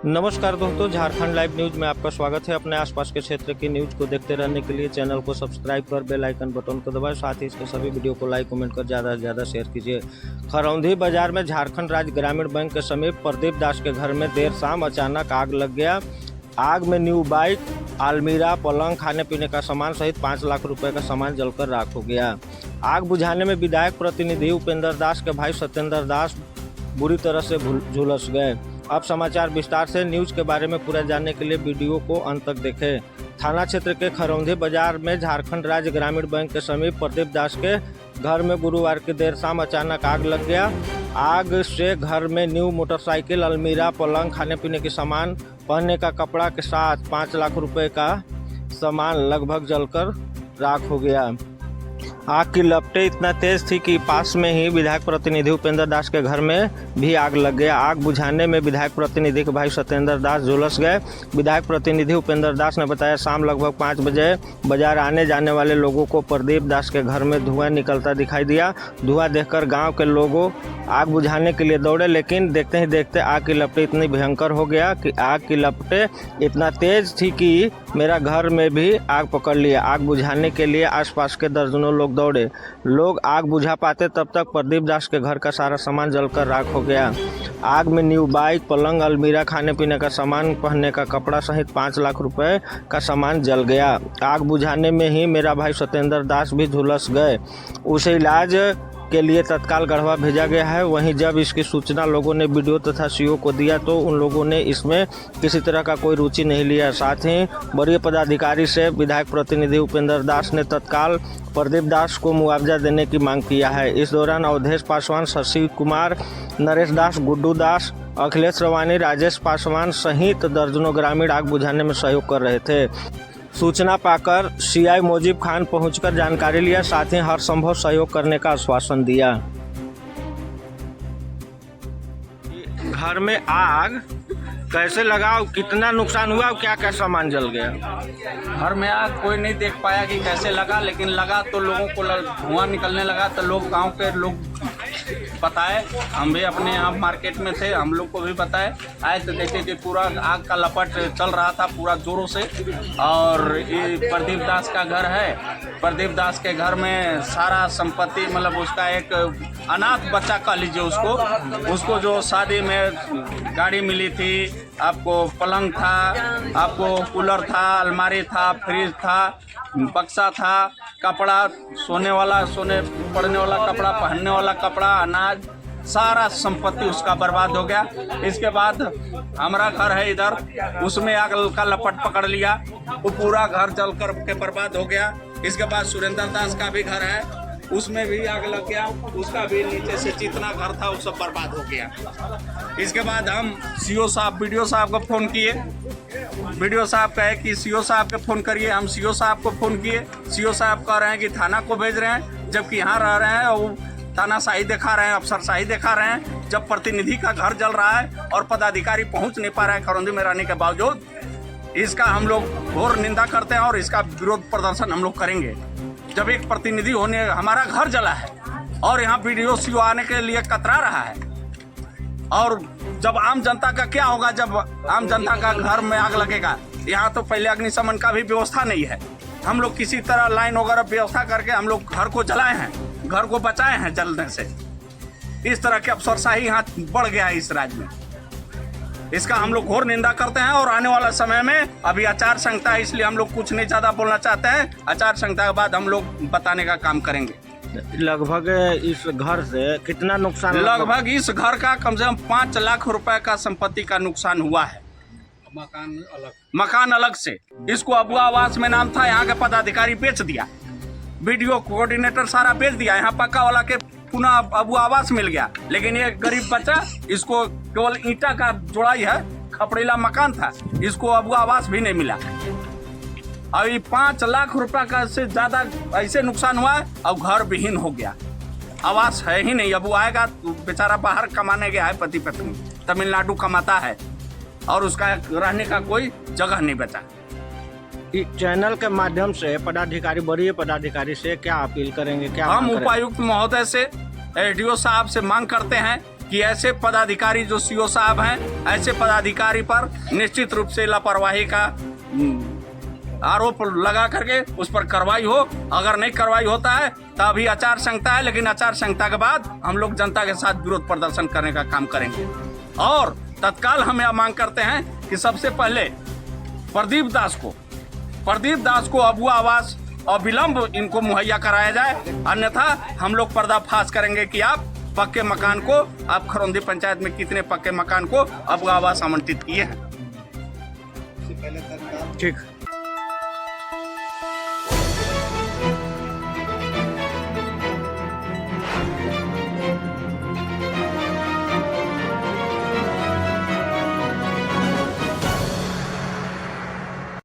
नमस्कार दोस्तों, Jharkhand live news में आपका स्वागत है। अपने आसपास के क्षेत्र की न्यूज को देखते रहने के लिए चैनल को सब्सक्राइब कर बेल आइकन बटन को दबाएं। साथ ही इसके सभी वीडियो को लाइक कमेंट कर ज़्यादा से ज़्यादा शेयर कीजिए। खरौंधी बाजार में झारखंड राज्य ग्रामीण बैंक के समीप प्रदीप दास के घर में देर शाम अचानक आग लग गया। आग में न्यू बाइक, अलमीरा, पलंग, खाने पीने का सामान सहित 5 लाख रुपए का सामान जलकर राख हो गया। आग बुझाने में विधायक प्रतिनिधि उपेंद्र दास के भाई सत्येंद्र दास बुरी तरह से झुलस गए। अब समाचार विस्तार से। न्यूज के बारे में पूरा जानने के लिए वीडियो को अंत तक देखें। थाना क्षेत्र के खरौंधी बाजार में झारखंड राज्य ग्रामीण बैंक के समीप प्रदीप दास के घर में गुरुवार की देर शाम अचानक आग लग गया। आग से घर में न्यू मोटरसाइकिल, अलमीरा, पलंग, खाने पीने के सामान, पहनने का कपड़ा के साथ 5 लाख रुपए का सामान लगभग जलकर राख हो गया। आग की लपटें इतना तेज थी कि पास में ही विधायक प्रतिनिधि उपेंद्र दास के घर में भी आग लग गया। आग बुझाने में विधायक प्रतिनिधि के भाई सत्येंद्र दास झुलस गए। विधायक प्रतिनिधि उपेंद्र दास ने बताया, शाम लगभग 5 बजे बाजार आने जाने वाले लोगों को प्रदीप दास के घर में धुआं निकलता दिखाई दिया। धुआं देखकर गांव के लोगों आग बुझाने के लिए दौड़े, लेकिन देखते ही देखते आग की लपटें इतनी भयंकर हो गया कि आग की लपटें इतना तेज थी कि मेरा घर में भी आग पकड़ लिया। आग बुझाने के लिए आसपास के दर्जनों लोग दौड़े। लोग आग बुझा पाते तब तक प्रदीप दास के घर का सारा सामान जलकर राख हो गया। आग में न्यू बाइक, पलंग, अलमीरा, खाने पीने का सामान, पहनने का कपड़ा सहित 5 लाख रुपए का सामान जल गया। आग बुझाने में ही मेरा भाई सत्येंद्र दास भी झुलस गए। उसे इलाज के लिए तत्काल गढ़वा भेजा गया है। वहीं जब इसकी सूचना लोगों ने वीडियो तथा सीओ को दिया तो उन लोगों ने इसमें किसी तरह का कोई रुचि नहीं लिया। साथ ही वरीय पदाधिकारी से विधायक प्रतिनिधि उपेंद्र दास ने तत्काल प्रदीप दास को मुआवजा देने की मांग किया है। इस दौरान अवधेश पासवान, शशि कुमार, नरेश दास, गुड्डू दास, अखिलेश रवानी, राजेश पासवान सहित दर्जनों ग्रामीण आग बुझाने में सहयोग कर रहे थे। सूचना पाकर सीआई मोजिब खान पहुंचकर जानकारी लिया, साथ ही हर संभव सहयोग करने का आश्वासन दिया। घर में आग कैसे लगा, कितना नुकसान हुआ, क्या क्या सामान जल गया? घर में आग कोई नहीं देख पाया कि कैसे लगा, लेकिन लगा तो लोगों को धुआं निकलने लगा तो लोग, गांव के लोग बताए। हम भी अपने यहाँ मार्केट में थे, हम लोग को भी बताए। आए तो देखे कि पूरा आग का लपट चल रहा था पूरा जोरों से। और ये प्रदीप दास का घर है। प्रदीप दास के घर में सारा संपत्ति, मतलब उसका एक अनाथ बच्चा कह लीजिए उसको जो शादी में गाड़ी मिली थी, आपको पलंग था, आपको कूलर था, अलमारी था, फ्रिज था, बक्सा था, कपड़ा, सोने पड़ने वाला कपड़ा, पहनने वाला कपड़ा, अनाज, सारा संपत्ति उसका बर्बाद हो गया। इसके बाद हमारा घर है इधर, उसमें आग का लपट पकड़ लिया, वो पूरा घर जल कर के बर्बाद हो गया। इसके बाद सुरेंद्र दास का भी घर है, उसमें भी आग लग गया, उसका भी नीचे से जितना घर था वो सब बर्बाद हो गया। इसके बाद हम सीओ साहब, बीडीओ साहब को फ़ोन किए। बीडीओ साहब कहे कि सीओ साहब को फ़ोन करिए। हम सीओ साहब को फ़ोन किए। सीओ साहब कह रहे हैं कि थाना को भेज रहे हैं, जबकि यहाँ रह रहे हैं और तानाशाही दिखा रहे हैं, अफसरशाही दिखा रहे हैं। जब प्रतिनिधि का घर जल रहा है और पदाधिकारी पहुँच नहीं पा रहे हैं खरौंधी में रहने के बावजूद, इसका हम लोग घोर निंदा करते हैं और इसका विरोध प्रदर्शन हम लोग करेंगे। जब एक प्रतिनिधि होने हमारा घर जला है और यहाँ बीडीओ सीओ आने के लिए कतरा रहा है, और जब आम जनता का क्या होगा जब आम जनता का घर में आग लगेगा? यहाँ तो पहले अग्निशमन का भी व्यवस्था नहीं है। हम लोग किसी तरह लाइन वगैरह व्यवस्था करके हम लोग घर को जलाए हैं, घर को बचाए हैं जलने से। इस तरह के अफसरशाही यहाँ बढ़ गया है इस राज्य में। इसका हम लोग घोर निंदा करते हैं और आने वाला समय में, अभी आचार संहिता है इसलिए हम लोग कुछ नहीं ज़्यादा बोलना चाहते हैं। आचार संहिता के बाद हम लोग बताने का काम करेंगे। लगभग इस घर से कितना नुकसान? लगभग इस घर का कम से कम 5 लाख रुपए का संपत्ति का नुकसान हुआ है। मकान अलग से, इसको अबुआ आवास में नाम था, यहाँ के पदाधिकारी बेच दिया, वीडियो कोऑर्डिनेटर सारा बेच दिया। यहाँ पक्का वाला के पुनः अबुआ आवास मिल गया, लेकिन ये गरीब बच्चा, इसको केवल ईंटा का जोड़ाई है, खपड़ीला मकान था, इसको अबुआ आवास भी नहीं मिला। अभी 5 लाख रुपए का से ज्यादा ऐसे नुकसान हुआ है और घर विहीन हो गया। आवास है ही नहीं। अब वो आएगा तो बेचारा बाहर कमाने गया है, पति पत्नी तमिलनाडु कमाता है और उसका रहने का कोई जगह नहीं बचा। चैनल के माध्यम से पदाधिकारी, वरीय पदाधिकारी से क्या अपील करेंगे? क्या हम उपायुक्त महोदय से, एडीओ साहब से मांग करते हैं कि ऐसे पदाधिकारी जो सीओ साहब हैं, ऐसे पदाधिकारी पर निश्चित रूप से लापरवाही का आरोप लगा करके उस पर कार्रवाई हो। अगर नहीं कार्रवाई होता है तो अभी आचार संहिता है, लेकिन आचार संहिता के बाद हम लोग जनता के साथ विरोध प्रदर्शन करने का काम करेंगे। और तत्काल हम यह मांग करते हैं कि सबसे पहले प्रदीप दास को अबुआ आवास अविलंब इनको मुहैया कराया जाए, अन्यथा हम लोग पर्दाफाश करेंगे कि आप पक्के मकान को, आप खरौंधी पंचायत में कितने पक्के मकान को अबुआ आवास आवंटित किए हैं। ठीक।